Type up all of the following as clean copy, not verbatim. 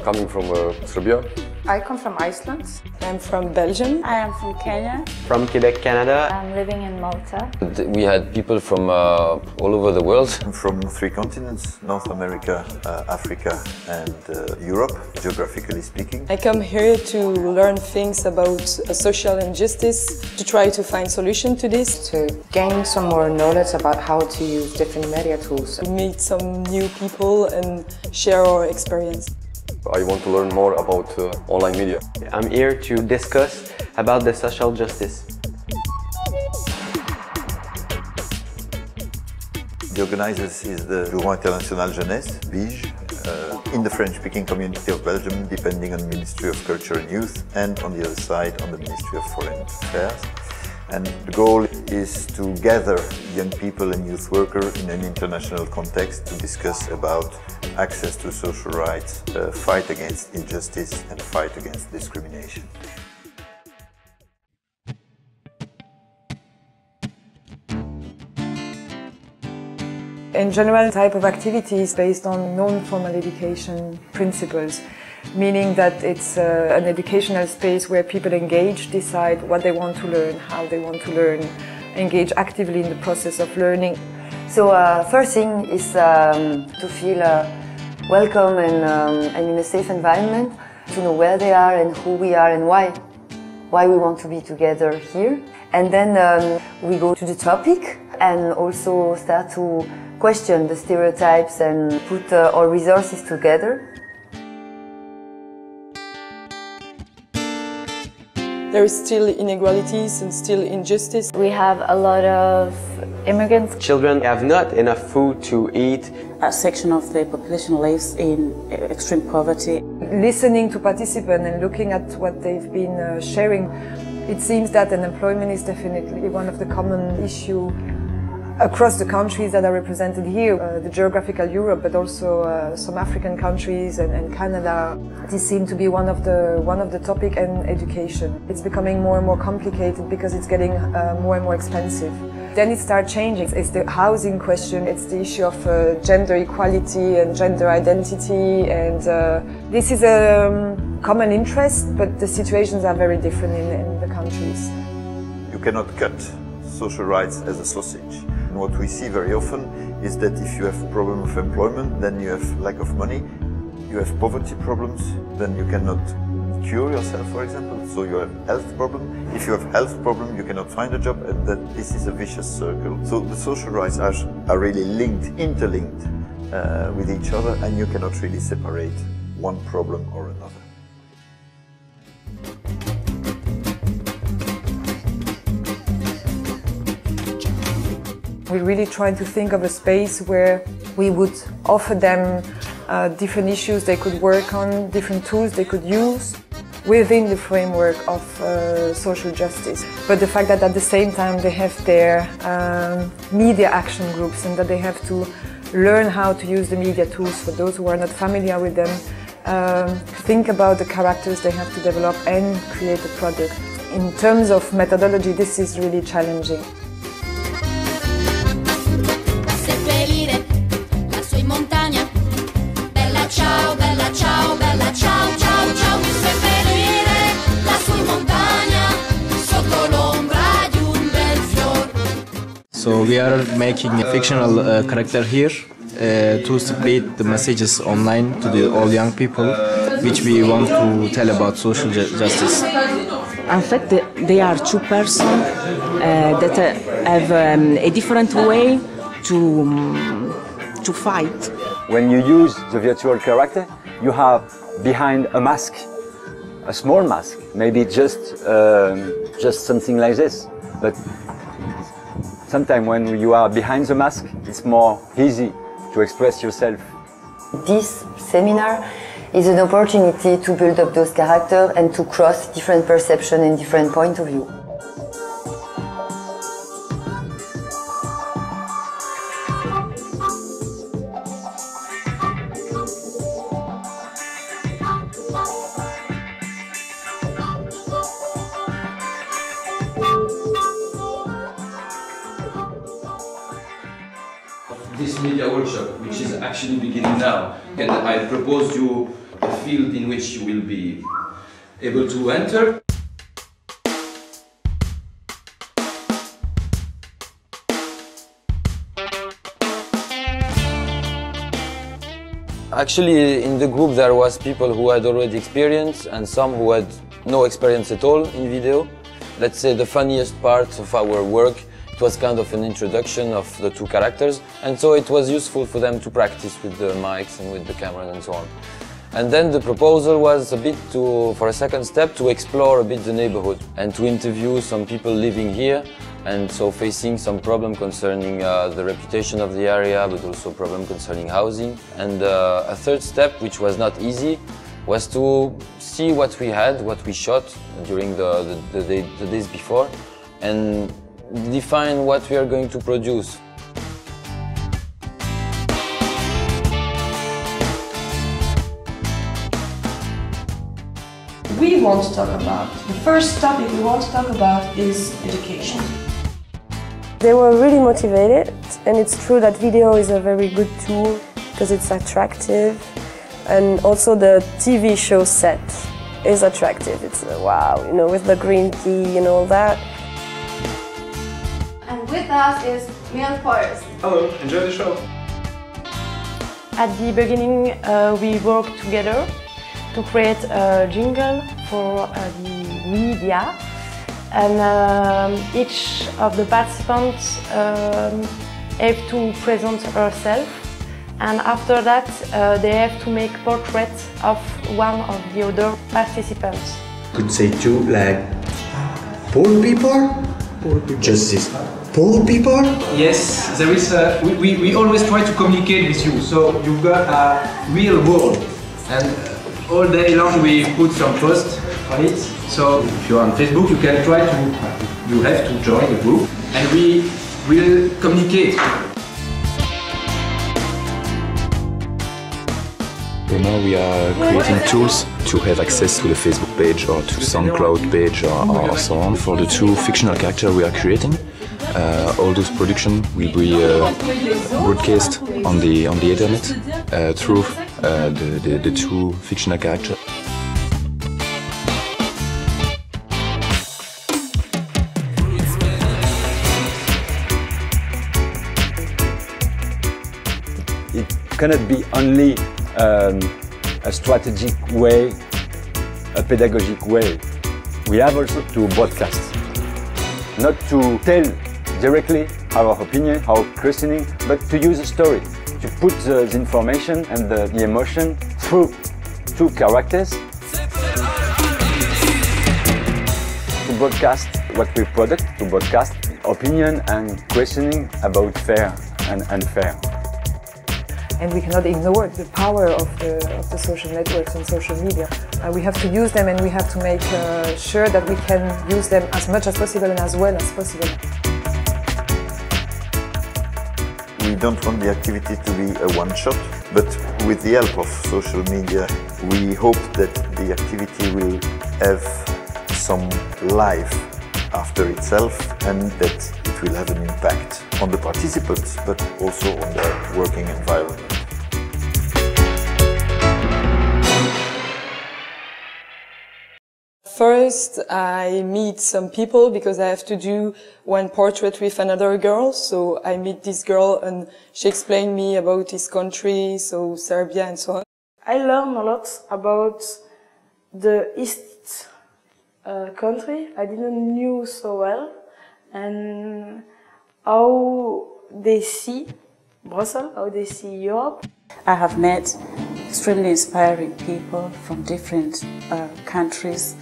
coming from Serbia. I come from Iceland. I'm from Belgium. I am from Kenya. From Quebec, Canada. I'm living in Malta. We had people from all over the world. I'm from 3 continents, North America, Africa and Europe, geographically speaking. I come here to learn things about social injustice, to try to find solutions to this. To gain some more knowledge about how to use different media tools. To meet some new people and share our experience. I want to learn more about online media. I'm here to discuss about the social justice. The organizers is the Bureau International Jeunesse, BIJ, in the French-speaking community of Belgium, depending on the Ministry of Culture and Youth, and on the other side on the Ministry of Foreign Affairs. And the goal is to gather young people and youth workers in an international context to discuss about access to social rights, fight against injustice and fight against discrimination. In general, type of activity is based on non-formal education principles, meaning that it's an educational space where people engage, decide what they want to learn, how they want to learn, engage actively in the process of learning. So first thing is to feel welcome and in a safe environment, to know where they are and who we are and why we want to be together here. And then we go to the topic and also start to question the stereotypes and put our resources together. There is still inequalities and still injustice. We have a lot of immigrants. Children have not enough food to eat. A section of the population lives in extreme poverty. Listening to participants and looking at what they've been sharing, it seems that unemployment is definitely one of the common issues across the countries that are represented here, the geographical Europe, but also some African countries and Canada. This seems to be one of the topic, and education. It's becoming more and more complicated because it's getting more and more expensive. Then it starts changing. It's the housing question, it's the issue of gender equality and gender identity, and this is a common interest, but the situations are very different in the countries. You cannot cut social rights as a sausage. And what we see very often is that if you have a problem of employment, then you have lack of money. You have poverty problems, then you cannot cure yourself, for example, so you have health problem. If you have health problem, you cannot find a job, and that this is a vicious circle. So the social rights are really linked, interlinked with each other, and you cannot really separate one problem or another. We're really trying to think of a space where we would offer them different issues they could work on, different tools they could use within the framework of social justice. But the fact that at the same time they have their media action groups and that they have to learn how to use the media tools for those who are not familiar with them, think about the characters they have to develop and create a product. In terms of methodology, this is really challenging. So we are making a fictional character here to spread the messages online to all young people, which we want to tell about social justice. In fact, they are 2 persons that have a different way to fight. When you use the virtual character, you have behind a mask, a small mask, maybe just something like this. But sometimes when you are behind the mask, it's more easy to express yourself. This seminar is an opportunity to build up those characters and to cross different perceptions and different points of view. This media workshop, which is actually beginning now, and I propose you field in which you will be able to enter. Actually, in the group there was people who had already experience and some who had no experience at all in video. Let's say the funniest part of our work, it was kind of an introduction of the two characters, and so it was useful for them to practice with the mics and with the cameras and so on. And then the proposal was a bit for a second step, to explore a bit the neighborhood and to interview some people living here, and so facing some problem concerning the reputation of the area, but also problem concerning housing. And a third step, which was not easy, was to see what we had, what we shot during the days before, and define what we are going to produce. We want to talk about, the first topic we want to talk about is education. They were really motivated, and it's true that video is a very good tool because it's attractive, and also the TV show set is attractive. It's wow, you know, with the green tea and all that. And with us is Mian Forrest. Hello, enjoy the show. At the beginning, we worked together to create a jingle for the media, and each of the participants have to present herself, and after that they have to make portraits of one of the other participants. Could say two, like poor people? Just this poor people? Yes, there is we always try to communicate with you, so you've got a real world, and all day long we put some posts on it. So if you're on Facebook, you can try to, you have to join the group, and we will communicate. Right now we are creating tools to have access to the Facebook page or to SoundCloud page or so on. For the two fictional characters we are creating, all those production will be broadcast on the internet through the two fictional characters. It cannot be only a strategic way, a pedagogic way. We have also to broadcast, not to tell directly our opinion, our questioning, but to use a story, to put the information and the emotion through two characters, to broadcast what we product, to broadcast opinion and questioning about fair and unfair. And we cannot ignore the power of the social networks and social media. We have to use them, and we have to make sure that we can use them as much as possible and as well as possible. We don't want the activity to be a one-shot, but with the help of social media, we hope that the activity will have some life after itself, and that it will have an impact on the participants, but also on their working environment. First, I meet some people because I have to do one portrait with another girl. So I meet this girl and she explained me about his country, so Serbia and so on. I learned a lot about the East country. I didn't knew so well, and how they see Brussels, how they see Europe. I have met extremely inspiring people from different countries,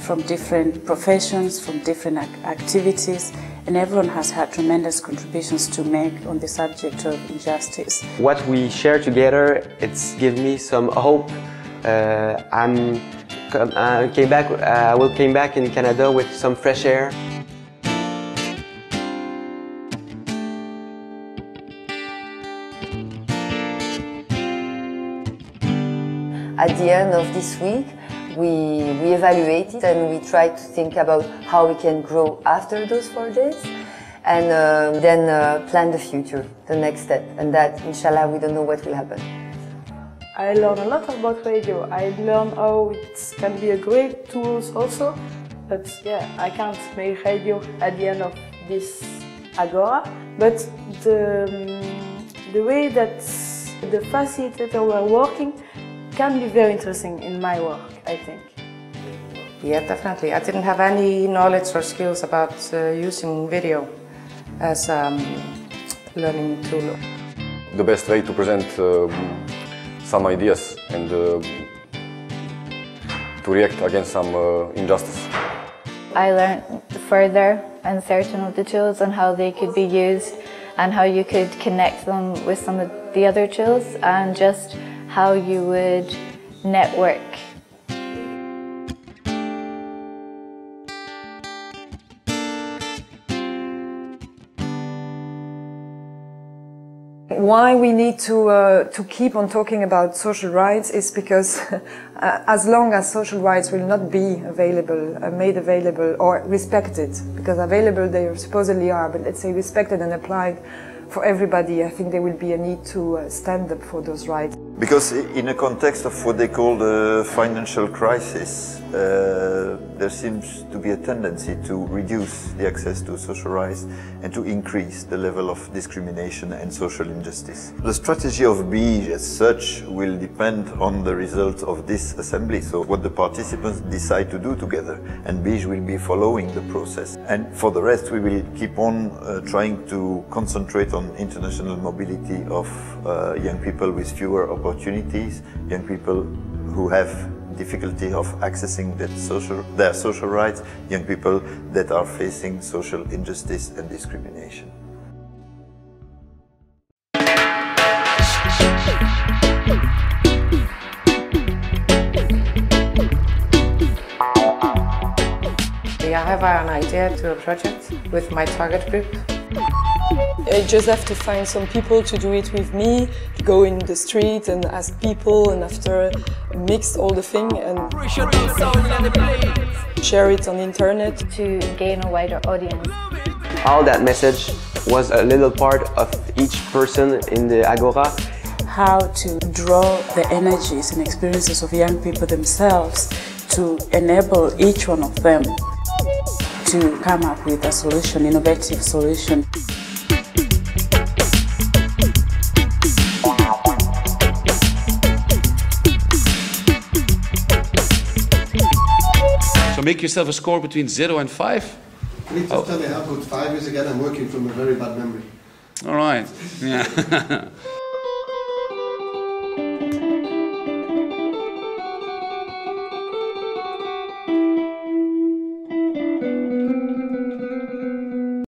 from different professions, from different activities, and everyone has had tremendous contributions to make on the subject of injustice. What we share together, it's given me some hope. I will came back in Canada with some fresh air. At the end of this week, we evaluated and we tried to think about how we can grow after those 4 days, and then plan the future, the next step, and that, inshallah, we don't know what will happen. I learned a lot about radio. I learned how it can be a great tool also. But yeah, I can't make radio at the end of this Agora. But the way that the facilitator were working can be very interesting in my work, I think. Yeah, definitely. I didn't have any knowledge or skills about using video as a learning tool. The best way to present some ideas and to react against some injustice. I learned further on certain of the tools and how they could be used and how you could connect them with some of the other tools and just how you would network. Why we need to keep on talking about social rights is because as long as social rights will not be available, made available or respected, because available they supposedly are, but let's say respected and applied for everybody, I think there will be a need to stand up for those rights. Because in a context of what they call the financial crisis, there seems to be a tendency to reduce the access to social rights and to increase the level of discrimination and social injustice. The strategy of BEIJ as such will depend on the results of this assembly, so what the participants decide to do together, and BEIJ will be following the process. And for the rest, we will keep on trying to concentrate on international mobility of young people with fewer opportunities, young people who have difficulty of accessing their social rights, young people that are facing social injustice and discrimination. I have an idea to a project with my target group. I just have to find some people to do it with me, go in the street and ask people, and after mix all the thing and share it on the internet to gain a wider audience. All that message was a little part of each person in the Agora. How to draw the energies and experiences of young people themselves to enable each one of them to come up with a solution, innovative solution. So make yourself a score between 0 and 5. You need to tell me how good 5 is again. I'm working from a very bad memory. All right. Yeah.